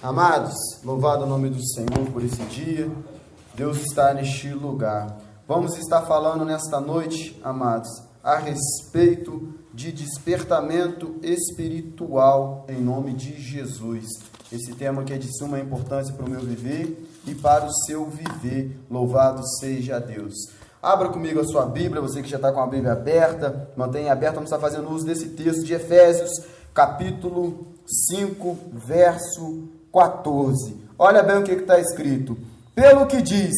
Amados, louvado o nome do Senhor por esse dia. Deus está neste lugar. Vamos estar falando nesta noite, amados, a respeito de despertamento espiritual em nome de Jesus. Esse tema que é de suma importância para o meu viver e para o seu viver. Louvado seja Deus. Abra comigo a sua Bíblia, você que já está com a Bíblia aberta, mantenha aberta, vamos estar fazendo uso desse texto de Efésios, capítulo 5, verso 14. Olha bem o que está escrito. Pelo que diz,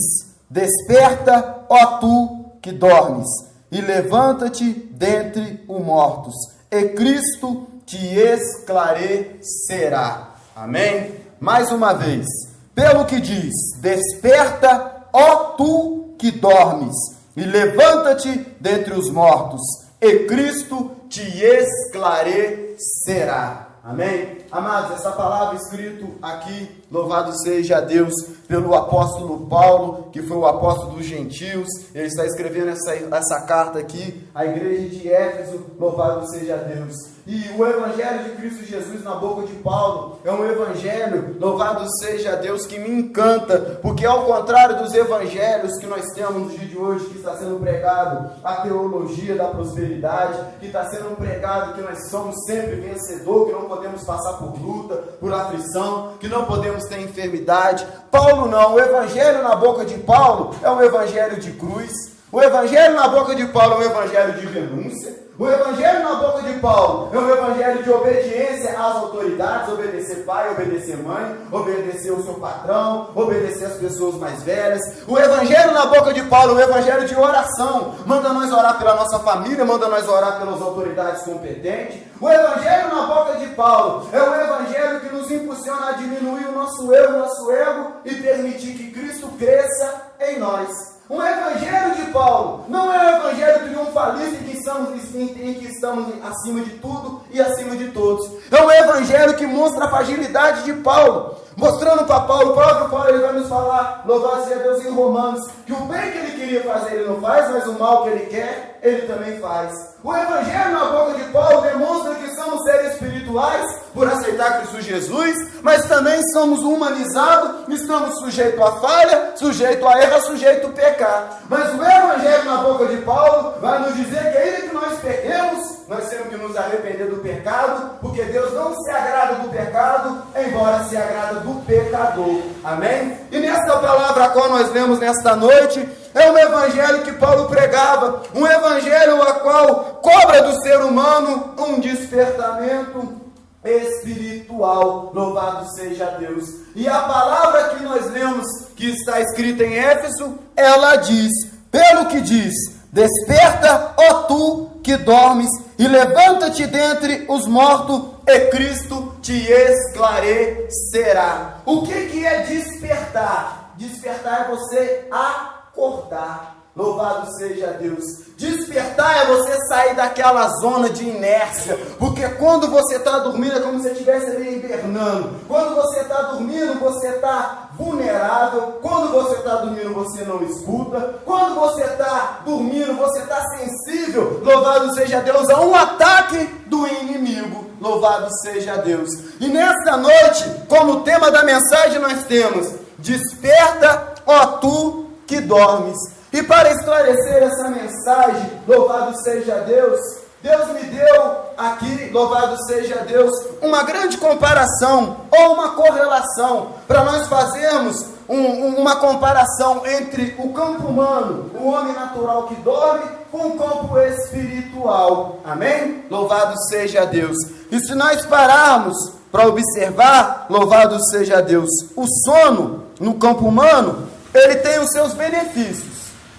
desperta, ó tu que dormes, e levanta-te dentre os mortos, e Cristo te esclarecerá. Amém? Mais uma vez. Pelo que diz, desperta, ó tu que dormes, e levanta-te dentre os mortos, e Cristo te esclarecerá. Amém? Amados, essa palavra escrita aqui, louvado seja Deus, pelo apóstolo Paulo, que foi o apóstolo dos gentios. Ele está escrevendo essa carta aqui, à igreja de Éfeso, louvado seja Deus. E o evangelho de Cristo Jesus na boca de Paulo é um evangelho, louvado seja Deus, que me encanta, porque ao contrário dos evangelhos que nós temos no dia de hoje, que está sendo pregado a teologia da prosperidade, que está sendo pregado que nós somos sempre vencedor, que não podemos passar por luta, por aflição, que não podemos ter enfermidade. Paulo não, o evangelho na boca de Paulo é um evangelho de cruz. O evangelho na boca de Paulo é um evangelho de renúncia. O evangelho na boca de Paulo é um evangelho de obediência às autoridades, obedecer pai, obedecer mãe, obedecer o seu patrão, obedecer as pessoas mais velhas. O evangelho na boca de Paulo é um evangelho de oração, manda nós orar pela nossa família, manda nós orar pelas autoridades competentes. O evangelho na boca de Paulo é um evangelho que nos impulsiona a diminuir o nosso eu, o nosso ego e permitir que Cristo cresça em nós. Um evangelho de Paulo não é um evangelho triunfalista em que estamos acima de tudo e acima de todos. É um evangelho que mostra a fragilidade de Paulo, mostrando para Paulo, o próprio Paulo ele vai nos falar, louvado seja Deus em Romanos, que o bem que ele queria fazer ele não faz, mas o mal que ele quer, ele também faz. O evangelho na boca de Paulo demonstra que somos seres espirituais por aceitar Cristo Jesus, mas também somos humanizados, estamos sujeitos à falha, sujeitos a erro, sujeitos a pecar. Mas o evangelho na boca de Paulo vai nos dizer que ainda que nós pequemos, nós temos que nos arrepender do pecado, porque Deus não se agrada do pecado, embora se agrada do pecador. Amém? E nesta palavra a qual nós lemos nesta noite, é um evangelho que Paulo pregava, um evangelho a qual cobra do ser humano um despertamento espiritual, louvado seja Deus. E a palavra que nós lemos, que está escrita em Éfeso, ela diz, pelo que diz, desperta, ó tu que dormes, e levanta-te dentre os mortos, e Cristo te esclarecerá. O que é despertar? Despertar é você acordar. Louvado seja Deus. Despertar é você sair daquela zona de inércia, porque quando você está dormindo é como se você estivesse ali hibernando. Quando você está dormindo, você está vulnerável. Quando você está dormindo, você não escuta. Quando você está dormindo, você está sensível, louvado seja Deus, a um ataque do inimigo. Louvado seja Deus. E nesta noite, como tema da mensagem, nós temos: desperta, ó tu que dormes. E para esclarecer essa mensagem, louvado seja Deus, Deus me deu aqui, louvado seja Deus, uma grande comparação ou uma correlação para nós fazermos uma comparação entre o campo humano, o homem natural que dorme, com o campo espiritual. Amém? Louvado seja Deus. E se nós pararmos para observar, louvado seja Deus, o sono no campo humano, ele tem os seus benefícios,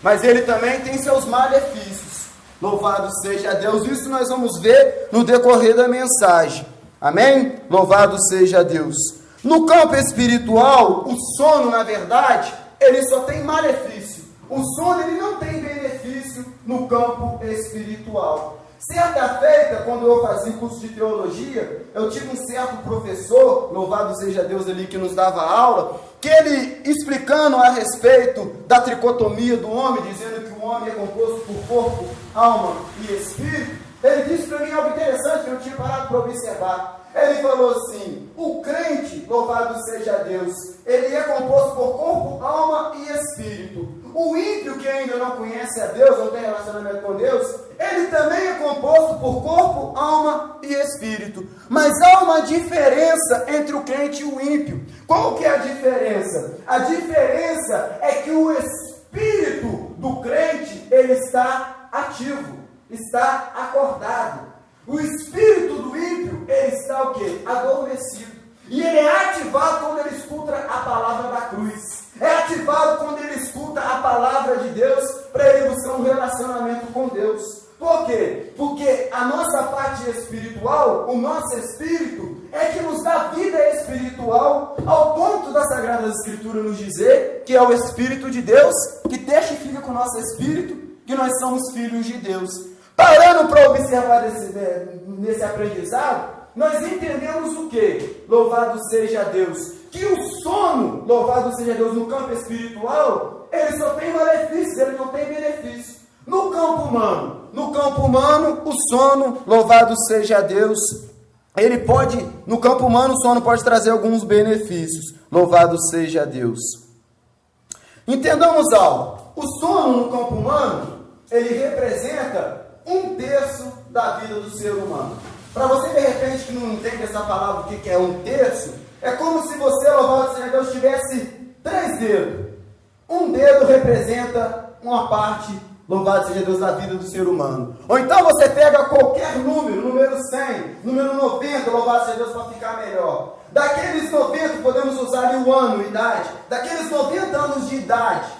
mas ele também tem seus malefícios. Louvado seja Deus. Isso nós vamos ver no decorrer da mensagem. Amém? Louvado seja Deus. No campo espiritual, o sono, na verdade, ele só tem malefício. O sono, ele não tem benefício no campo espiritual. Certa feita, quando eu fazia curso de teologia, eu tive um certo professor, louvado seja Deus ali, que nos dava aula, que ele, explicando a respeito da tricotomia do homem, dizendo que o homem é composto por corpo, alma e espírito, ele disse para mim algo interessante que eu tinha parado para observar. Ele falou assim: o crente, louvado seja Deus, ele é composto por corpo, alma e espírito. O ímpio que ainda não conhece a Deus, não tem relacionamento com Deus, ele também é composto por corpo, alma e espírito. Mas há uma diferença entre o crente e o ímpio. Qual que é a diferença? A diferença é que o espírito do crente, ele está ativo, está acordado. O espírito do ímpio, ele está o quê? Adormecido. E ele é ativado quando ele escuta a palavra da cruz. É ativado quando ele escuta a palavra de Deus para ele buscar um relacionamento com Deus. Por quê? Porque a nossa parte espiritual, o nosso espírito, é que nos dá vida espiritual, ao ponto da Sagrada Escritura nos dizer que é o Espírito de Deus que testifica com o nosso espírito que nós somos filhos de Deus. Parando para observar nesse aprendizado, nós entendemos o quê? Louvado seja Deus. Que o sono, louvado seja Deus, no campo espiritual, ele só tem malefícios, ele não tem benefício. No campo humano, o sono, louvado seja Deus, ele pode, no campo humano, o sono pode trazer alguns benefícios. Louvado seja Deus. Entendamos algo. O sono no campo humano, ele representa 1/3 da vida do ser humano. Para você, de repente, que não entende essa palavra, o que é 1/3, é como se você, louvado seja Deus, tivesse 3 dedos. Um dedo representa uma parte, louvado seja Deus, da vida do ser humano. Ou então você pega qualquer número 100, número 90, louvado seja Deus, para ficar melhor. Daqueles 90, podemos usar ali o ano, idade. Daqueles 90 anos de idade,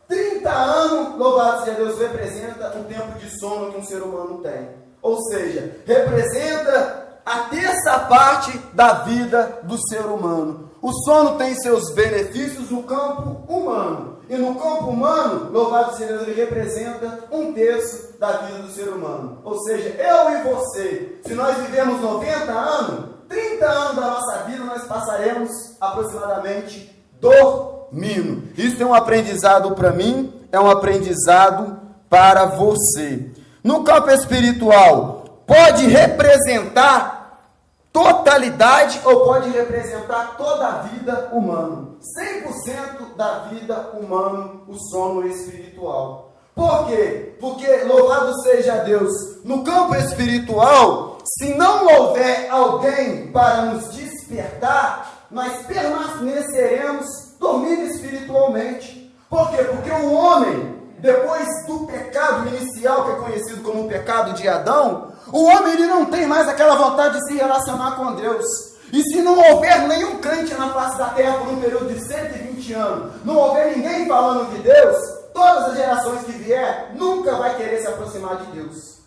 30 anos, louvado seja Deus, representa o tempo de sono que um ser humano tem. Ou seja, representa a 1/3 parte da vida do ser humano. O sono tem seus benefícios no campo humano. E no campo humano, louvado seja Deus, ele representa 1/3 da vida do ser humano. Ou seja, eu e você, se nós vivemos 90 anos, 30 anos da nossa vida nós passaremos aproximadamente dormindo. Isso é um aprendizado para mim, é um aprendizado para você. No campo espiritual, pode representar totalidade ou pode representar toda a vida humana. 100% da vida humana, o sono espiritual. Por quê? Porque, louvado seja Deus, no campo espiritual, se não houver alguém para nos despertar, nós permaneceremos dormindo espiritualmente. Por quê? Porque o homem, depois do pecado inicial, que é conhecido como o pecado de Adão, o homem ele não tem mais aquela vontade de se relacionar com Deus. E se não houver nenhum crente na face da terra por um período de 120 anos, não houver ninguém falando de Deus, todas as gerações que vier, nunca vai querer se aproximar de Deus.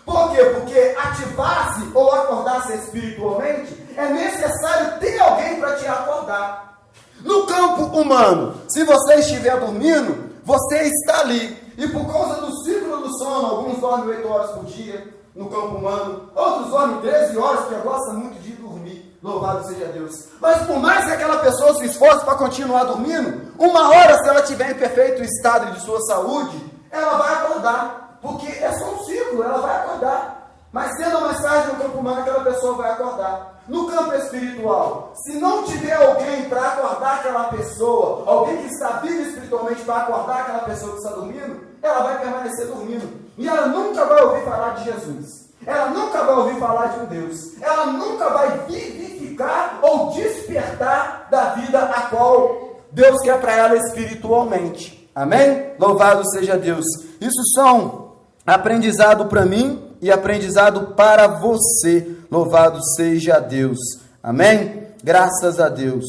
Por quê? Porque ativar-se ou acordar-se espiritualmente, é necessário ter alguém para te acordar. No campo humano, se você estiver dormindo, você está ali. E por causa do ciclo do sono, alguns dormem 8 horas por dia no campo humano, outros dormem 13 horas, porque gostam muito de dormir. Louvado seja Deus. Mas por mais que aquela pessoa se esforce para continuar dormindo, uma hora, se ela estiver em perfeito estado de sua saúde, ela vai acordar. Porque é só um ciclo, ela vai acordar. Mas cedo ou mais tarde, no campo humano, aquela pessoa vai acordar. No campo espiritual, se não tiver alguém para acordar aquela pessoa, alguém que está vivo espiritualmente para acordar aquela pessoa que está dormindo, ela vai permanecer dormindo. E ela nunca vai ouvir falar de Jesus. Ela nunca vai ouvir falar de um Deus. Ela nunca vai vivificar ou despertar da vida a qual Deus quer para ela espiritualmente. Amém? Louvado seja Deus. Isso são aprendizado para mim e aprendizado para você. Louvado seja Deus. Amém? Graças a Deus.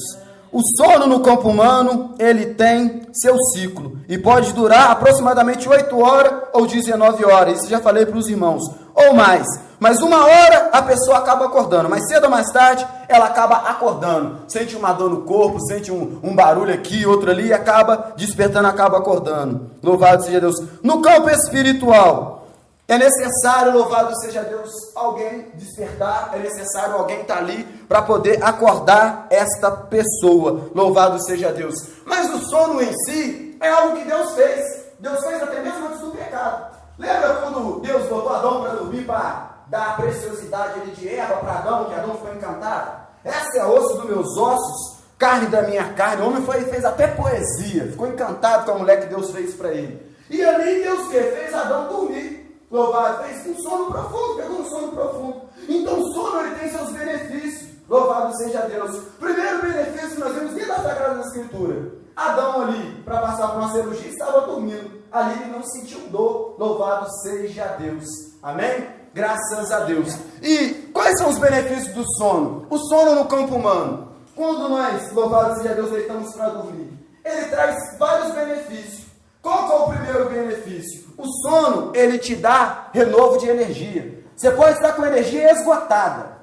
O sono no campo humano, ele tem seu ciclo. E pode durar aproximadamente 8 horas ou 19 horas. Isso já falei para os irmãos. Ou mais. Mas uma hora a pessoa acaba acordando. Mais cedo ou mais tarde, ela acaba acordando. Sente uma dor no corpo, sente um barulho aqui, outro ali, e acaba despertando, acaba acordando. Louvado seja Deus. No campo espiritual, é necessário, louvado seja Deus, alguém despertar, é necessário alguém estar ali para poder acordar esta pessoa. Louvado seja Deus. Mas o sono em si é algo que Deus fez. Deus fez até mesmo antes do pecado. Lembra quando Deus botou Adão para dormir, para da preciosidade de Eva para Adão, que Adão ficou encantado. Essa é osso dos meus ossos, carne da minha carne. O homem fez até poesia, ficou encantado com a mulher que Deus fez para ele. E ali Deus o quê? Fez Adão dormir. Louvado, fez um sono profundo, pegou um sono profundo. Então o sono ele tem seus benefícios. Louvado seja Deus. Primeiro benefício que nós vemos dentro da Sagrada Escritura. Adão ali, para passar por uma cirurgia, estava dormindo. Ali ele não sentiu dor. Louvado seja Deus. Amém? Graças a Deus. E quais são os benefícios do sono? O sono no campo humano. Quando nós, louvado seja Deus, deitamos para dormir, ele traz vários benefícios. Qual que é o primeiro benefício? O sono, ele te dá renovo de energia. Você pode estar com energia esgotada.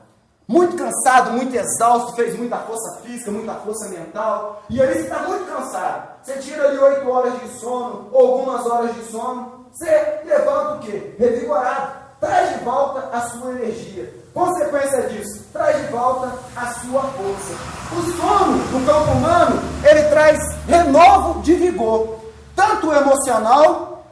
Muito cansado, muito exausto, fez muita força física, muita força mental, e aí você está muito cansado. Você tira ali 8 horas de sono, ou algumas horas de sono, você levanta o quê? Revigorado, traz de volta a sua energia. Consequência disso, traz de volta a sua força. O sono no campo humano, ele traz renovo de vigor, tanto emocional,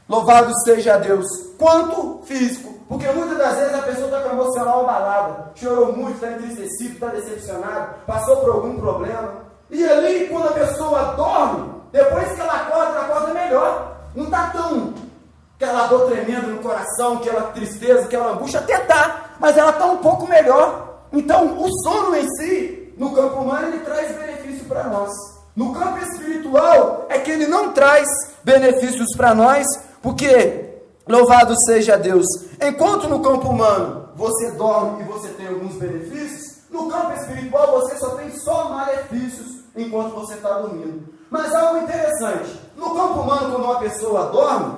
louvado seja Deus, quanto físico. Porque muitas das vezes a pessoa está com o emocional abalada, chorou muito, está entristecido, está decepcionado, passou por algum problema. E ali, quando a pessoa dorme, depois que ela acorda melhor. Não está tão aquela dor tremenda no coração, aquela tristeza, aquela angústia, até está, mas ela está um pouco melhor. Então, o sono em si, no campo humano, ele traz benefício para nós. No campo espiritual, é que ele não traz benefícios para nós, porque... Louvado seja Deus. Enquanto no campo humano você dorme e você tem alguns benefícios, no campo espiritual você só tem malefícios enquanto você está dormindo. Mas algo interessante, no campo humano, quando uma pessoa dorme,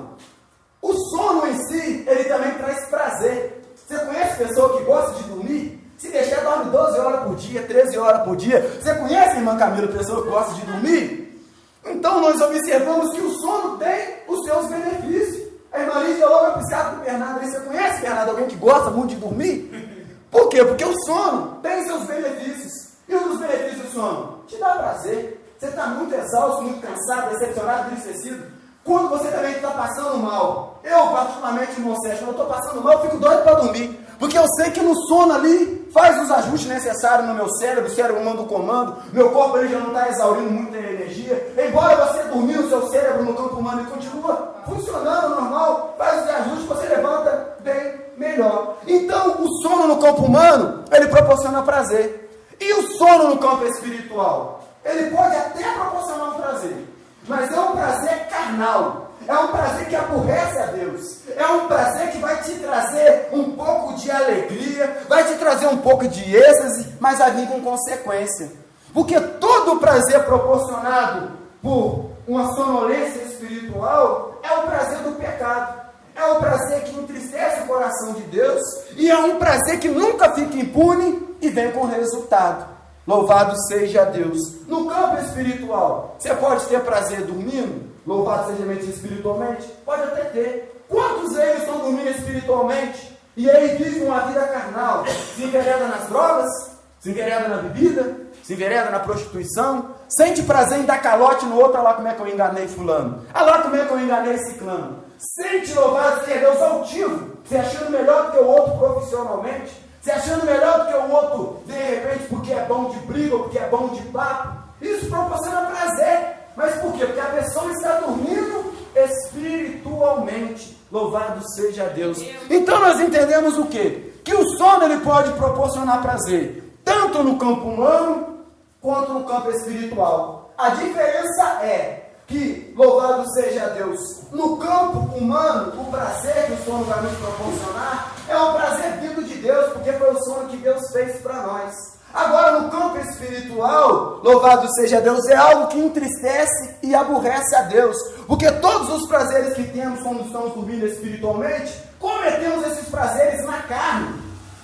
o sono em si, ele também traz prazer. Você conhece pessoa que gosta de dormir? Se deixar, dorme 12 horas por dia, 13 horas por dia. Você conhece, irmã Camila, pessoa que gosta de dormir? Então nós observamos que o sono tem os seus benefícios. A irmã Lídia logo piscada com o Bernardo. Você conhece, Bernardo, alguém que gosta muito de dormir? Por quê? Porque o sono tem seus benefícios. E um dos benefícios do sono? Te dá prazer. Você está muito exausto, muito cansado, decepcionado, entristecido. Quando você também está passando mal. Eu, particularmente, irmão Sérgio, quando eu estou passando mal, eu fico doido para dormir. Porque eu sei que no sono ali faz os ajustes necessários no meu cérebro, o cérebro manda o comando, meu corpo ali já não está exaurindo muita energia. Embora você dormir, o seu cérebro no campo humano ele continua funcionando normal, faz os ajustes, você levanta bem melhor. Então, o sono no campo humano, ele proporciona prazer. E o sono no campo espiritual? Ele pode até proporcionar um prazer, mas é um prazer carnal. É um prazer que aborrece a Deus. É um prazer que vai te trazer um pouco de alegria, vai te trazer um pouco de êxtase, mas vai vir com consequência. Porque todo prazer proporcionado por uma sonolência espiritual é o prazer do pecado. É um prazer que entristece o coração de Deus e é um prazer que nunca fica impune e vem com resultado. Louvado seja Deus. No campo espiritual, você pode ter prazer dormindo? Louvado seja Deus espiritualmente? Pode até ter. Quantos deles estão dormindo espiritualmente? E aí vivem uma vida carnal? Se envereda nas drogas? Se envereda na bebida? Se envereda na prostituição? Sente prazer em dar calote no outro? Olha lá como é que eu enganei fulano. Olha lá como é que eu enganei ciclano. Sente, louvado seja Deus, altivo, se achando melhor do que o outro profissionalmente, se achando melhor do que o outro, de repente, porque é bom de briga, ou porque é bom de papo. Isso proporciona prazer. Mas por quê? Porque a pessoa está dormindo espiritualmente. Louvado seja Deus. Então nós entendemos o quê? Que o sono ele pode proporcionar prazer, tanto no campo humano, quanto no campo espiritual. A diferença é que, louvado seja Deus, no campo humano, o prazer que o sono vai nos proporcionar é um prazer vindo de Deus, porque foi o sono que Deus fez para nós. Agora, no campo espiritual, louvado seja Deus, é algo que entristece e aborrece a Deus, porque todos os prazeres que temos quando estamos dormindo espiritualmente, cometemos esses prazeres na carne,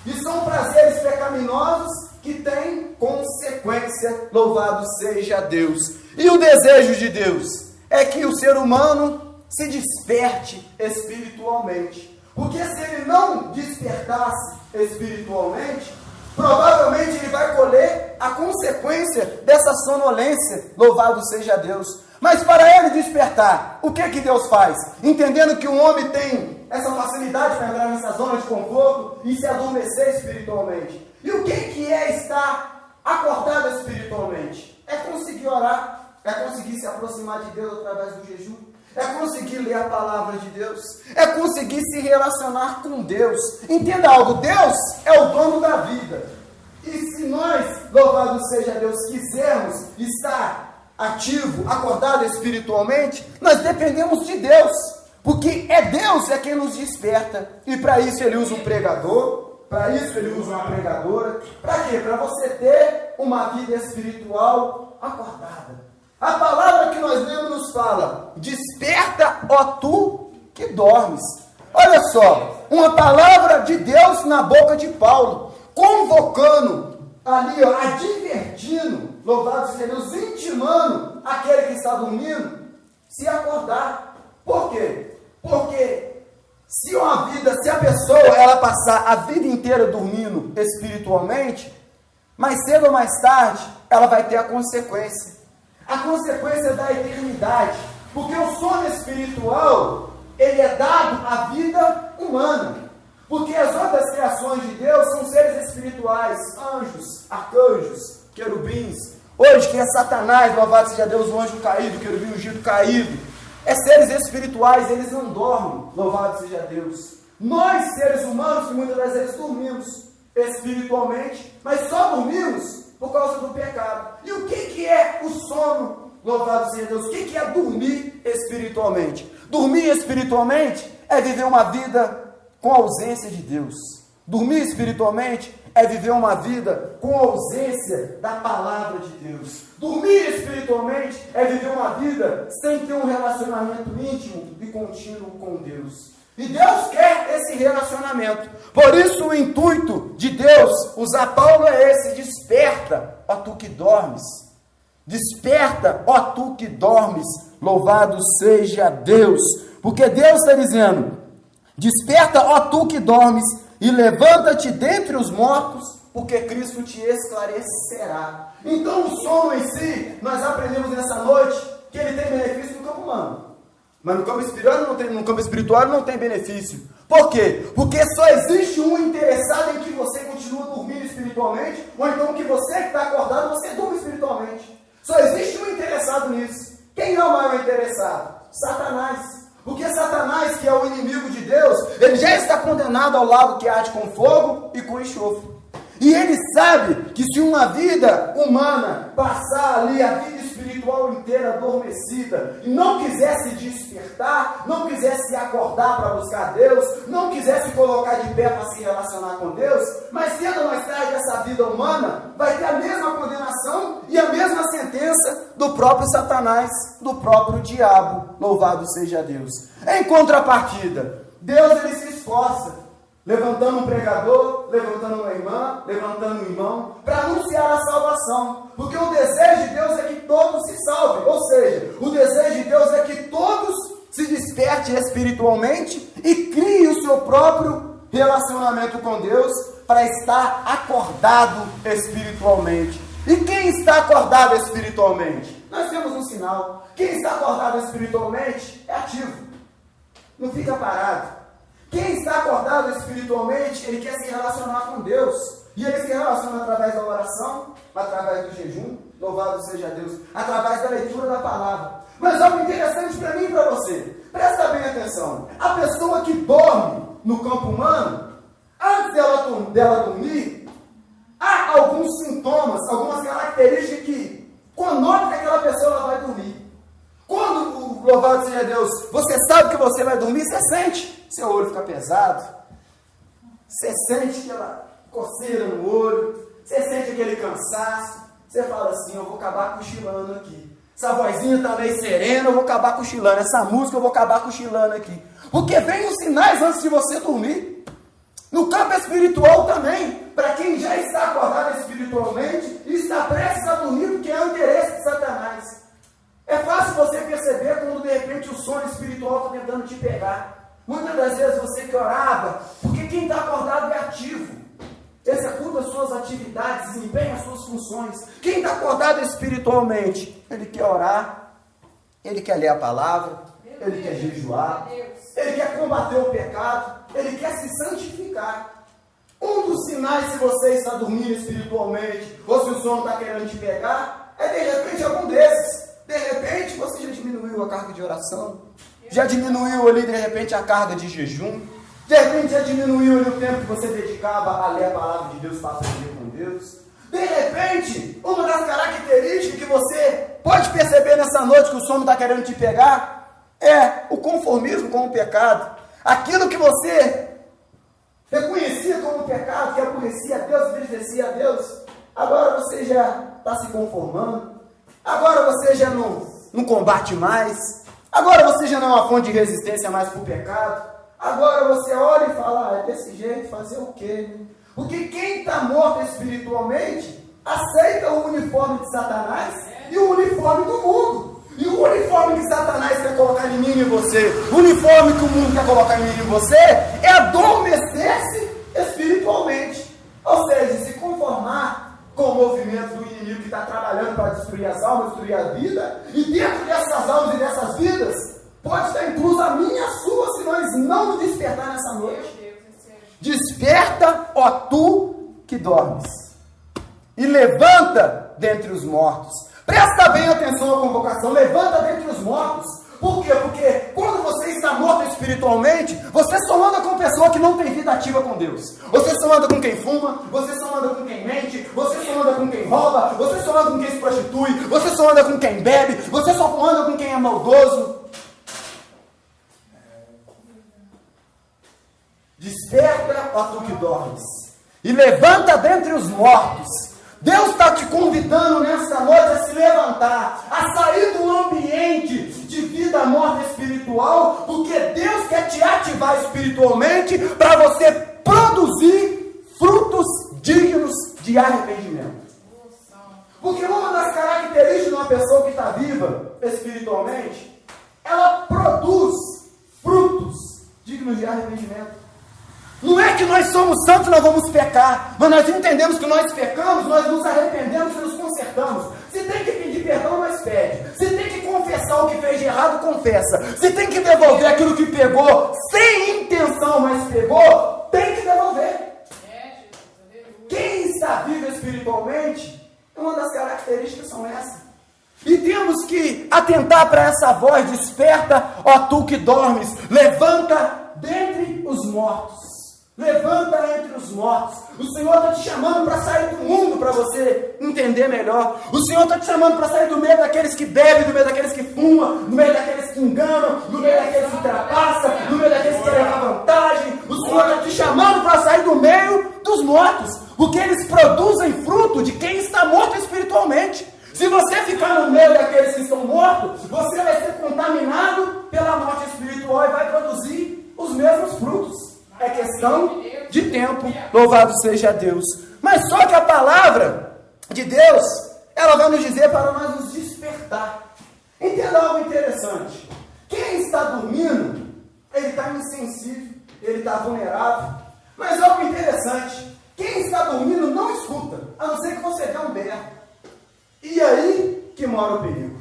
e são prazeres pecaminosos que têm consequência. Louvado seja Deus. E o desejo de Deus é que o ser humano se desperte espiritualmente, porque se ele não despertasse espiritualmente, provavelmente ele vai colher a consequência dessa sonolência. Louvado seja Deus. Mas para ele despertar, o que Deus faz? Entendendo que o homem tem essa facilidade para entrar nessa zona de conforto e se adormecer espiritualmente. E o que é estar acordado espiritualmente? É conseguir orar, é conseguir se aproximar de Deus através do jejum, é conseguir ler a palavra de Deus, é conseguir se relacionar com Deus. Entenda algo, Deus é o dono da vida. E se nós, louvado seja Deus, quisermos estar ativo, acordado espiritualmente, nós dependemos de Deus, porque é Deus quem nos desperta. E para isso Ele usa um pregador, para isso Ele usa uma pregadora. Para quê? Para você ter uma vida espiritual acordada. A palavra que nós lemos nos fala: desperta, ó tu que dormes. Olha só, uma palavra de Deus na boca de Paulo, convocando ali, ó, advertindo, louvado seja Deus, intimando aquele que está dormindo, se acordar. Por quê? Porque se a pessoa ela passar a vida inteira dormindo espiritualmente, mais cedo ou mais tarde, ela vai ter a consequência. A consequência da eternidade. Porque o sono espiritual, ele é dado à vida humana. Porque as outras criações de Deus são seres espirituais, anjos, arcanjos, querubins. Hoje, que é Satanás, louvado seja Deus, o anjo caído, o querubim ungido caído. É seres espirituais, eles não dormem, louvado seja Deus. Nós, seres humanos, que muitas das vezes dormimos espiritualmente, mas só dormimos por causa do pecado. E o que é o sono, louvado seja Deus? O que é dormir espiritualmente? Dormir espiritualmente é viver uma vida com ausência de Deus. Dormir espiritualmente é viver uma vida com ausência da palavra de Deus. Dormir espiritualmente é viver uma vida sem ter um relacionamento íntimo e contínuo com Deus. E Deus quer esse relacionamento. Por isso o intuito de Deus usar Paulo é esse: desperta, ó tu que dormes. Desperta, ó tu que dormes. Louvado seja Deus. Porque Deus está dizendo: desperta, ó tu que dormes, e levanta-te dentre os mortos, porque Cristo te esclarecerá. Então o sono em si, nós aprendemos nessa noite que ele tem benefício no campo humano. Mas no campo espiritual não tem benefício. Por quê? Porque só existe um interessado em que você continue dormindo espiritualmente, ou então que você que está acordado, você durma espiritualmente. Só existe um interessado nisso. Quem é o maior interessado? Satanás. Porque Satanás, que é o inimigo de Deus, ele já está condenado ao lago que arde com fogo e com enxofre. E ele sabe que se uma vida humana passar ali a vida espiritual inteira adormecida e não quisesse despertar, não quisesse acordar para buscar Deus, não quisesse colocar de pé para se relacionar com Deus, mas cedo ou mais tarde essa vida humana vai ter a mesma condenação e a mesma sentença do próprio Satanás, do próprio diabo. Louvado seja Deus. Em contrapartida, Deus ele se esforça, levantando um pregador, levantando uma irmã, levantando um irmão, para anunciar a salvação. Porque o desejo de Deus é que todos se salvem. Ou seja, o desejo de Deus é que todos se despertem espiritualmente e criem o seu próprio relacionamento com Deus para estar acordado espiritualmente. E quem está acordado espiritualmente? Nós temos um sinal. Quem está acordado espiritualmente é ativo. Não fica parado. Quem está acordado espiritualmente, ele quer se relacionar com Deus. E ele se relaciona através da oração, através do jejum, louvado seja Deus, através da leitura da palavra. Mas algo interessante para mim e para você. Presta bem atenção. A pessoa que dorme no campo humano, antes dela dormir, há alguns sintomas, algumas características que conotam que aquela pessoa ela vai dormir. Quando, louvado seja Deus, você sabe que você vai dormir, você sente. Seu olho fica pesado, você sente aquela coceira no olho, você sente aquele cansaço, você fala assim: eu vou acabar cochilando aqui. Essa vozinha está meio serena, eu vou acabar cochilando. Essa música eu vou acabar cochilando aqui. Porque vem os sinais antes de você dormir. No campo espiritual também, para quem já está acordado espiritualmente e está prestes a dormir, porque é o interesse de Satanás. É fácil você perceber quando de repente o sono espiritual está tentando te pegar. Muitas das vezes você que orava, porque quem está acordado é ativo, executa as suas atividades, desempenha as suas funções. Quem está acordado espiritualmente, ele quer orar, ele quer ler a palavra, ele quer jejuar, ele quer combater o pecado, ele quer se santificar. Um dos sinais, se você está dormindo espiritualmente, ou se o sono está querendo te pegar, é de repente algum desses. De repente você já diminuiu a carga de oração, já diminuiu ali de repente a carga de jejum, de repente já diminuiu ali o tempo que você dedicava a ler a palavra de Deus para aprender com Deus. De repente, uma das características que você pode perceber nessa noite que o sono está querendo te pegar é o conformismo com o pecado. Aquilo que você reconhecia como pecado, que aborrecia a Deus, entristecia a Deus, agora você já está se conformando, agora você já não combate mais, agora você já não é uma fonte de resistência mais para o pecado, agora você olha e fala, é desse jeito, fazer o quê? Porque quem está morto espiritualmente aceita o uniforme de Satanás e o uniforme do mundo. E o uniforme que Satanás quer colocar em mim e em você, o uniforme que o mundo quer colocar em mim e em você, é adormecer-se espiritualmente. Ou seja, se conformar com o movimento do inimigo que está trabalhando para destruir as almas, destruir a vida. E dentro dessas almas e dessas vidas, pode estar incluso a minha e a sua, se nós não nos despertar nessa noite. Desperta, ó tu que dormes, e levanta dentre os mortos. Presta bem atenção à convocação, levanta dentre os mortos. Por quê? Porque quando você está morto espiritualmente, você só anda com pessoa que não tem vida ativa com Deus. Você só anda com quem fuma, você só anda com quem mente, você só anda com quem rouba, você só anda com quem se prostitui, você só anda com quem bebe, você só anda com quem é maldoso. Desperta, ó tu que dormes, e levanta dentre os mortos. Deus está te convidando nesta noite a se levantar, a sair do ambiente de vida morta espiritual, porque Deus quer te ativar espiritualmente para você produzir frutos dignos de arrependimento. Porque uma das características de uma pessoa que está viva espiritualmente, ela produz frutos dignos de arrependimento. Não é que nós somos santos e nós vamos pecar, mas nós entendemos que nós pecamos, nós nos arrependemos e nos consertamos. Se tem que pedir perdão, nós pede. Se tem que confessar o que fez de errado, confessa. Se tem que devolver aquilo que pegou sem intenção, mas pegou, tem que devolver. Quem está vivo espiritualmente, uma das características são essas. E temos que atentar para essa voz: desperta, ó tu que dormes, levanta dentre os mortos. Levanta entre os mortos. O Senhor está te chamando para sair do mundo, para você entender melhor. O Senhor está te chamando para sair do meio daqueles que bebem, do meio daqueles que fumam, do meio daqueles que enganam, do meio daqueles que ultrapassam, do meio daqueles que querem levar vantagem. O Senhor está te chamando para sair do meio dos mortos, porque eles produzem fruto de quem está morto espiritualmente. Se você ficar no meio daqueles que estão mortos, você vai ser contaminado pela morte espiritual e vai produzir os mesmos frutos. É questão de tempo, louvado seja Deus. Mas só que a palavra de Deus, ela vai nos dizer para nós nos despertar. Entenda algo interessante. Quem está dormindo, ele está insensível, ele está vulnerável. Mas algo interessante, quem está dormindo não escuta, a não ser que você dê um berro. E aí que mora o perigo.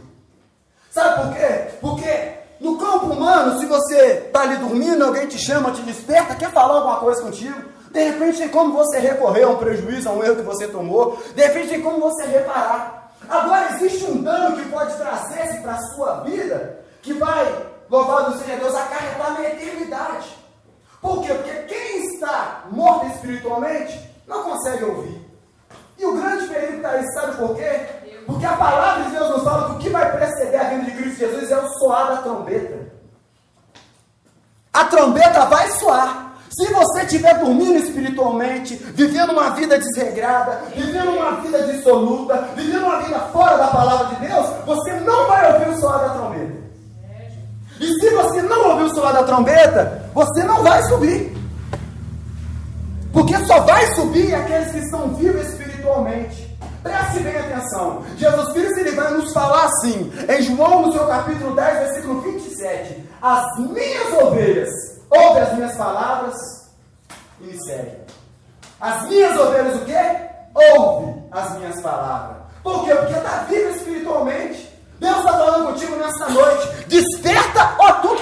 Sabe por quê? Porque no campo humano, se você está ali dormindo, alguém te chama, te desperta, quer falar alguma coisa contigo, de repente tem como você recorrer a um prejuízo, a um erro que você tomou, de repente tem como você reparar. Agora existe um dano que pode trazer-se para a sua vida, que vai, louvado seja Deus, acarretar na eternidade. Por quê? Porque quem está morto espiritualmente não consegue ouvir. E o grande perigo está aí, sabe por quê? Porque a palavra de Deus nos fala que o que vai preceder a vinda de Cristo Jesus é o soar da trombeta. A trombeta vai soar. Se você estiver dormindo espiritualmente, vivendo uma vida desregrada, vivendo uma vida dissoluta, vivendo uma vida fora da palavra de Deus, você não vai ouvir o soar da trombeta. E se você não ouvir o soar da trombeta, você não vai subir. Porque só vai subir aqueles que estão vivos espiritualmente. Preste bem atenção. Jesus Cristo, ele vai nos falar assim, em João, no seu capítulo 10, versículo 27. As minhas ovelhas ouvem as minhas palavras e me seguem. As minhas ovelhas o quê? Ouvem as minhas palavras. Por quê? Porque está vivo espiritualmente. Deus está falando contigo nesta noite. Desperta, ó tu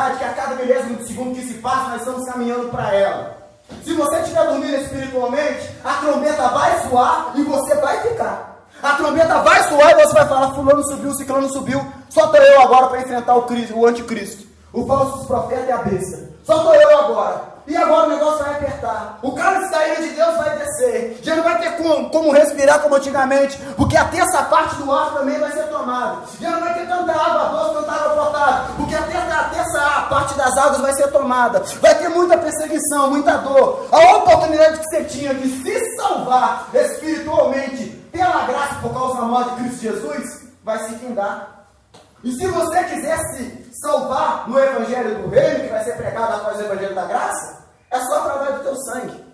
verdade que a cada milésimo de segundo que se passa, nós estamos caminhando para ela. Se você estiver dormindo espiritualmente, a trombeta vai soar e você vai ficar. A trombeta vai soar e você vai falar, fulano subiu, ciclano subiu, só estou eu agora para enfrentar o anticristo, o falso profeta e a besta. Só estou eu agora. E agora o negócio vai apertar. O cálice da ira de Deus vai descer. Já não vai ter como respirar como antigamente, porque a terça parte do ar também vai ser tomada. Já não vai ter tanta água doce, tanta água potável, porque a terça parte das águas vai ser tomada. Vai ter muita perseguição, muita dor. A oportunidade que você tinha de se salvar espiritualmente pela graça por causa da morte de Cristo Jesus vai se findar. E se você quiser se salvar no Evangelho do Reino, que vai ser pregado após o Evangelho da Graça, é só através do teu sangue.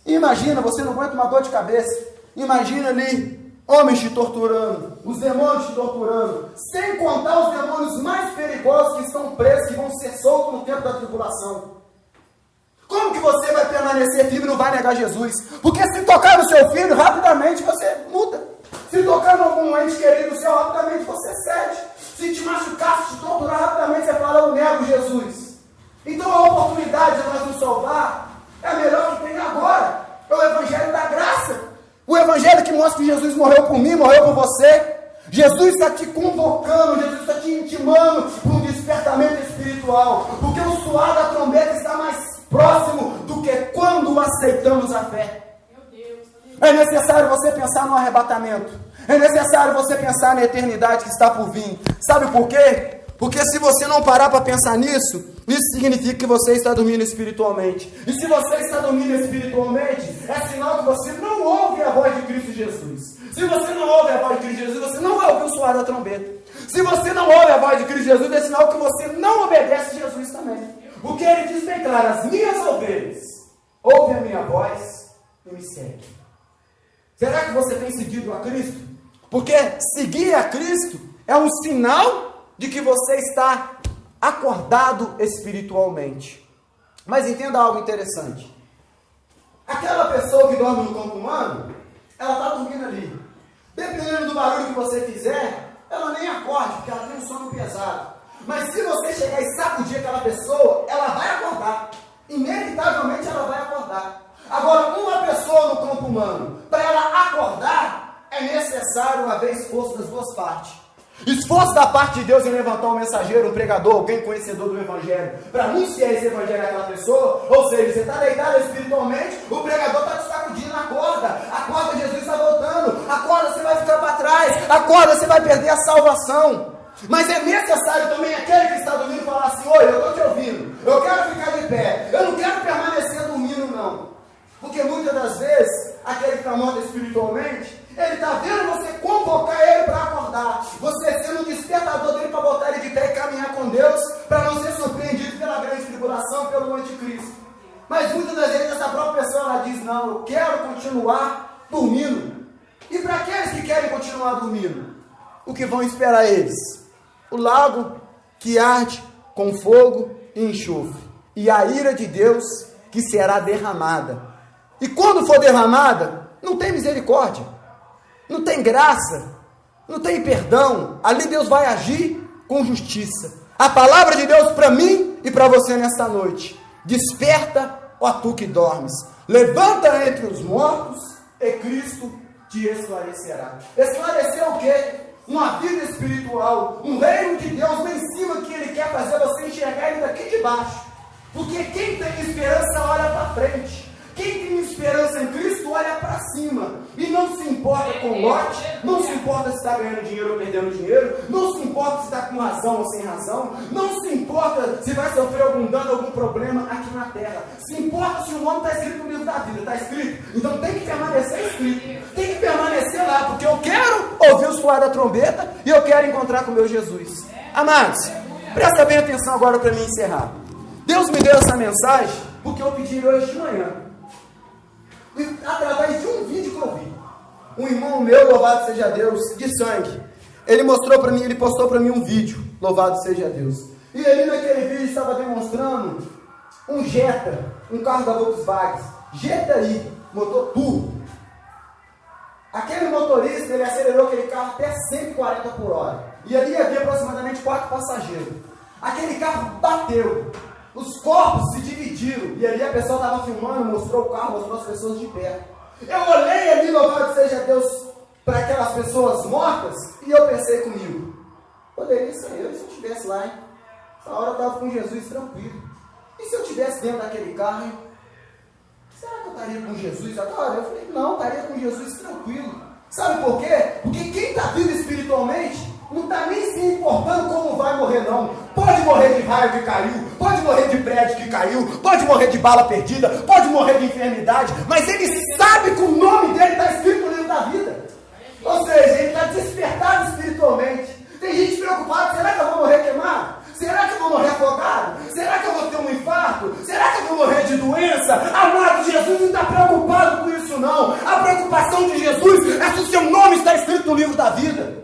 E imagina, você não aguenta uma dor de cabeça. Imagina ali, homens te torturando, os demônios te torturando, sem contar os demônios mais perigosos que estão presos, que vão ser soltos no tempo da tribulação. Como que você vai permanecer firme e não vai negar Jesus? Porque se tocar no seu filho, rapidamente você muda. Se tocar em algum ente querido seu, rapidamente você cede. Se te machucar, se te torturar, rapidamente você fala, eu nego Jesus. Então a oportunidade de nós nos salvar é a melhor que tem agora. É o Evangelho da Graça. O Evangelho que mostra que Jesus morreu por mim, morreu por você. Jesus está te convocando, Jesus está te intimando para um despertamento espiritual. Porque o soar da trombeta está mais próximo do que quando aceitamos a fé. É necessário você pensar no arrebatamento. É necessário você pensar na eternidade que está por vir. Sabe por quê? Porque se você não parar para pensar nisso, isso significa que você está dormindo espiritualmente. E se você está dormindo espiritualmente, é sinal que você não ouve a voz de Cristo Jesus. Se você não ouve a voz de Cristo Jesus, você não vai ouvir o soar da trombeta. Se você não ouve a voz de Cristo Jesus, é sinal que você não obedece a Jesus também. Porque ele diz bem claro, as minhas ovelhas ouvem a minha voz e me seguem. Será que você tem seguido a Cristo? Porque seguir a Cristo é um sinal de que você está acordado espiritualmente. Mas entenda algo interessante. Aquela pessoa que dorme no campo humano, ela está dormindo ali. Dependendo do barulho que você fizer, ela nem acorde, porque ela tem um sono pesado. Mas se você chegar e sacudir aquela pessoa, ela vai acordar. Inevitavelmente ela vai acordar. Agora, uma pessoa no campo humano, para ela acordar, é necessário haver esforço das duas partes. Esforço da parte de Deus em levantar um mensageiro, um pregador, alguém conhecedor do Evangelho, para anunciar esse Evangelho àquela pessoa. Ou seja, você está deitado espiritualmente, o pregador está te sacudindo, acorda, Jesus está voltando, acorda, você vai ficar para trás, acorda, você vai perder a salvação. Mas é necessário também aquele que está dormindo falar assim, oi, eu estou te ouvindo, eu quero ficar de pé, eu não quero permanecer dormindo não. Porque muitas das vezes, aquele que está morto espiritualmente, ele está vendo você convocar ele para acordar, você sendo um despertador dele para botar ele de pé e caminhar com Deus, para não ser surpreendido pela grande tribulação, pelo anticristo. Mas muitas das vezes essa própria pessoa ela diz, não, eu quero continuar dormindo. E para aqueles que querem continuar dormindo, o que vão esperar eles? O lago que arde com fogo e enxofre, e a ira de Deus que será derramada. E quando for derramada, não tem misericórdia, não tem graça, não tem perdão. Ali Deus vai agir com justiça. A palavra de Deus para mim e para você nesta noite: desperta, ó tu que dormes, levanta entre os mortos e Cristo te esclarecerá. Esclarecer o quê? Uma vida espiritual, um reino de Deus lá em cima que Ele quer fazer você enxergar Ele daqui de baixo. Porque quem tem esperança olha para frente. Quem tem esperança em Cristo olha para cima e não se importa com lote, não se importa se está ganhando dinheiro ou perdendo dinheiro, não se importa se está com razão ou sem razão, não se importa se vai sofrer algum dano, algum problema aqui na terra. Se importa se o nome está escrito no livro da vida, está escrito, então tem que permanecer escrito, tem que permanecer lá, porque eu quero ouvir o soar da trombeta e eu quero encontrar com o meu Jesus. Amados, presta bem atenção agora para mim encerrar. Deus me deu essa mensagem porque eu pedi hoje de manhã. Através de um vídeo que eu vi, um irmão meu, louvado seja Deus, de sangue, ele mostrou para mim, ele postou para mim um vídeo, louvado seja Deus, e ele naquele vídeo estava demonstrando um Jetta, um carro da Volkswagen, GTI, motor turbo. Aquele motorista, ele acelerou aquele carro até 140 por hora, e ali havia aproximadamente 4 passageiros. Aquele carro bateu. Os corpos se dividiram. E ali a pessoa estava filmando, mostrou o carro, mostrou as pessoas de perto. Eu olhei ali, louvado seja Deus, para aquelas pessoas mortas, e eu pensei comigo, poderia ser eu se eu estivesse lá, hein? Essa hora eu estava com Jesus tranquilo. E se eu estivesse dentro daquele carro, hein? Será que eu estaria com Jesus agora? Eu falei, não, estaria com Jesus tranquilo. Sabe por quê? Porque quem está vivo espiritualmente não está nem se importando como vai morrer, não. Pode morrer de raio que caiu, pode morrer de prédio que caiu, pode morrer de bala perdida, pode morrer de enfermidade, mas ele sabe que o nome dele está escrito no livro da vida. Ou seja, ele está despertado espiritualmente. Tem gente preocupada, será que eu vou morrer queimado? Será que eu vou morrer afogado? Será que eu vou ter um infarto? Será que eu vou morrer de doença? Amado, Jesus não está preocupado com isso, não. A preocupação de Jesus é se o seu nome está escrito no livro da vida.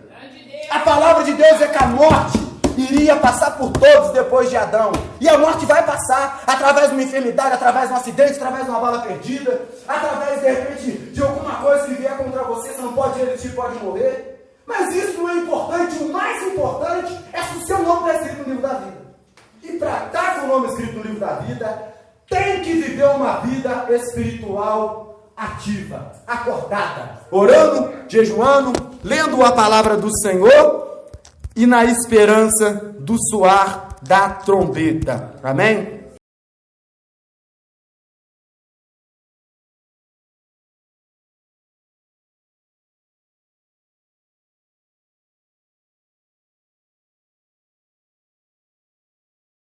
A palavra de Deus é que a morte iria passar por todos depois de Adão. E a morte vai passar através de uma enfermidade, através de um acidente, através de uma bala perdida, através, de repente, de alguma coisa que vier contra você. Você não pode resistir, pode morrer. Mas isso não é importante. O mais importante é se o seu nome está escrito no livro da vida. E para estar com o nome escrito no livro da vida, tem que viver uma vida espiritual ativa, acordada, orando, jejuando, lendo a palavra do Senhor e na esperança do soar da trombeta. Amém?